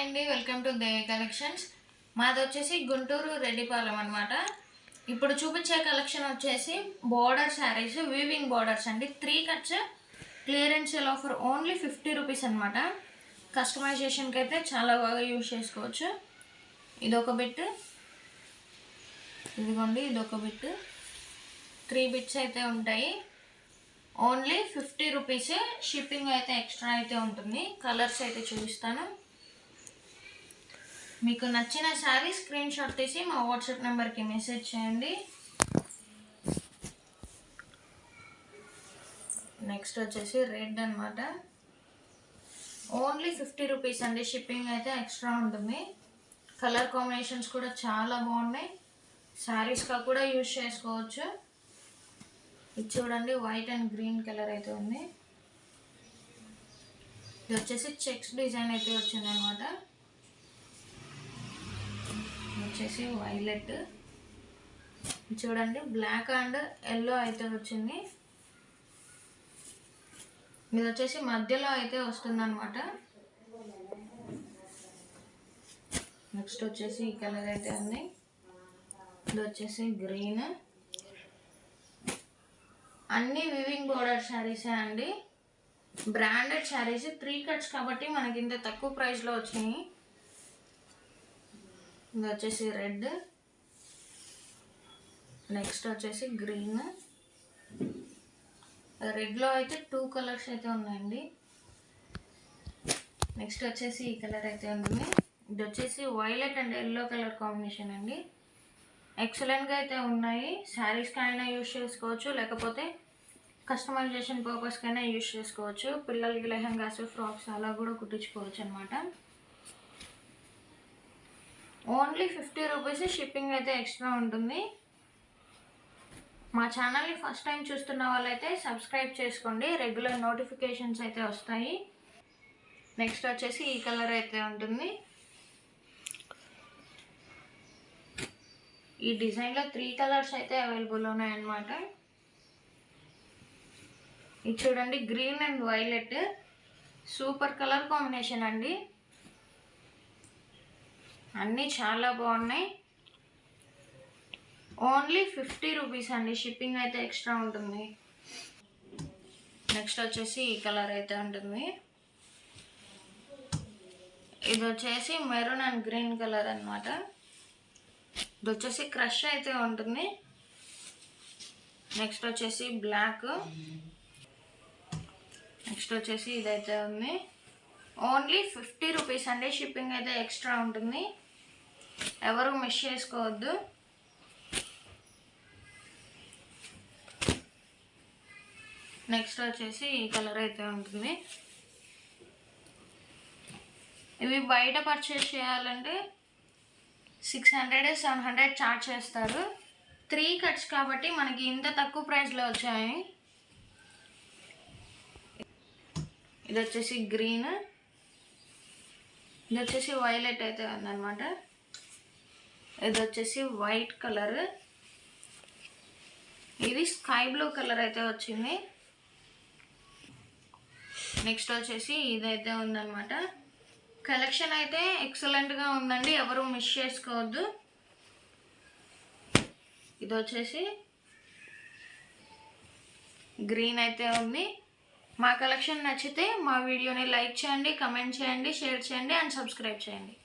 అండి, welcome to Devi collections. మాది వచ్చేసి గుంటూరు రెడ్డిపాలెం అనమాట. ఇప్పుడు చూపించే కలెక్షన్ వచ్చేసి బోర్డర్ శారీస్, వీవింగ్ బోర్డర్స్ అండి. 3 cuts clearance sale offer only 50 rupees అనమాట. కస్టమైజేషన్కి అయితే చాలా బాగా యూజ్ చేసుకోవచ్చు. ఇదొక బిట్, ఇదిగోండి ఇదొక బిట్. 3 బిట్స్ అయితే ఉంటాయి. ఓన్లీ 50 రూపీసే. షిప్పింగ్ అయితే ఎక్స్ట్రా అయితే ఉంటుంది. కలర్స్ అయితే చూపిస్తాను. మీకు నచ్చిన శారీ స్క్రీన్ షాట్ తీసి మా వాట్సాప్ నెంబర్కి మెసేజ్ చేయండి. నెక్స్ట్ వచ్చేసి రెడ్ అనమాట. ఓన్లీ 50 రూపీస్ అండి. షిప్పింగ్ అయితే ఎక్స్ట్రా ఉంటుంది. కలర్ కాంబినేషన్స్ కూడా చాలా బాగున్నాయి. శారీస్గా కూడా యూజ్ చేసుకోవచ్చు. ఇది చూడండి, వైట్ అండ్ గ్రీన్ కలర్ అయితే ఉంది. ఇది వచ్చేసి చెక్స్ డిజైన్ అయితే వచ్చింది అనమాట. వచ్చేసి వైలెట్, చూడండి బ్లాక్ అండ్ ఎల్లో అయితే వచ్చింది. ఇది వచ్చేసి మధ్యలో అయితే వస్తుంది అనమాట. నెక్స్ట్ వచ్చేసి ఈ కలర్ అయితే ఉంది. ఇది వచ్చేసి గ్రీన్. అన్ని వివింగ్ బోర్డర్ శారీసే అండి. బ్రాండెడ్ శారీస్, 3 కట్స్ కాబట్టి మనకి ఇంత తక్కువ ప్రైస్లో వచ్చినాయి. ఇది వచ్చేసి రెడ్. నెక్స్ట్ వచ్చేసి గ్రీన్. రెడ్లో అయితే 2 కలర్స్ అయితే ఉన్నాయండి. నెక్స్ట్ వచ్చేసి ఈ కలర్ అయితే ఉంది. ఇది వచ్చేసి violet and yellow colour combination అండి. ఎక్సలెంట్గా అయితే ఉన్నాయి. శారీస్కి అయినా యూజ్ చేసుకోవచ్చు, లేకపోతే కస్టమైజేషన్ పర్పస్కైనా యూజ్ చేసుకోవచ్చు. పిల్లలకి లెహంగాస్, ఫ్రాక్స్ అలా కూడా కుట్టించుకోవచ్చు అనమాట. Only 50 rupees. షిప్పింగ్ అయితే ఎక్స్ట్రా ఉంటుంది. మా ఛానల్ని ఫస్ట్ టైం చూస్తున్న వాళ్ళైతే సబ్స్క్రైబ్ చేసుకోండి. రెగ్యులర్ నోటిఫికేషన్స్ అయితే వస్తాయి. నెక్స్ట్ వచ్చేసి ఈ కలర్ అయితే ఉంటుంది. ఈ డిజైన్లో 3 కలర్స్ అయితే అవైలబుల్ ఉన్నాయన్నమాట. ఇది చూడండి, green and violet. Super colour combination అండి. అన్నీ చాలా బాగున్నాయి. ఓన్లీ 50 రూపీస్ అండి. షిప్పింగ్ అయితే ఎక్స్ట్రా ఉంటుంది. నెక్స్ట్ వచ్చేసి ఈ కలర్ అయితే ఉంటుంది. ఇది వచ్చేసి మెరూన్ అండ్ గ్రీన్ కలర్ అనమాట. ఇది వచ్చేసి క్రష్ అయితే ఉంటుంది. నెక్స్ట్ వచ్చేసి బ్లాక్. నెక్స్ట్ వచ్చేసి ఇదైతే ఉంది. ఓన్లీ 50 రూపీస్ అండి. షిప్పింగ్ అయితే ఎక్స్ట్రా ఉంటుంది. ఎవరు మిస్ చేసుకోవద్దు. నెక్స్ట్ వచ్చేసి ఈ కలర్ అయితే ఉంటుంది. ఇవి బయట పర్చేస్ చేయాలంటే 600-700 చార్జ్ చేస్తారు. 3 కట్స్ కాబట్టి మనకి ఇంత తక్కువ ప్రైస్లో వచ్చాయి. ఇది వచ్చేసి గ్రీన్. ఇది వచ్చేసి వైలెట్ అయితే ఉందన్నమాట. ఇది వచ్చేసి వైట్ కలర్. ఇది స్కై బ్లూ కలర్ అయితే వచ్చింది. నెక్స్ట్ వచ్చేసి ఇదైతే ఉందన్నమాట. కలెక్షన్ అయితే ఎక్సలెంట్గా ఉందండి. ఎవరు మిస్ చేసుకోవద్దు. ఇది వచ్చేసి గ్రీన్ అయితే ఉంది. మా కలెక్షన్ నచ్చితే మా వీడియోని లైక్ చేయండి, కమెంట్ చేయండి, షేర్ చేయండి అండ్ సబ్స్క్రైబ్ చేయండి.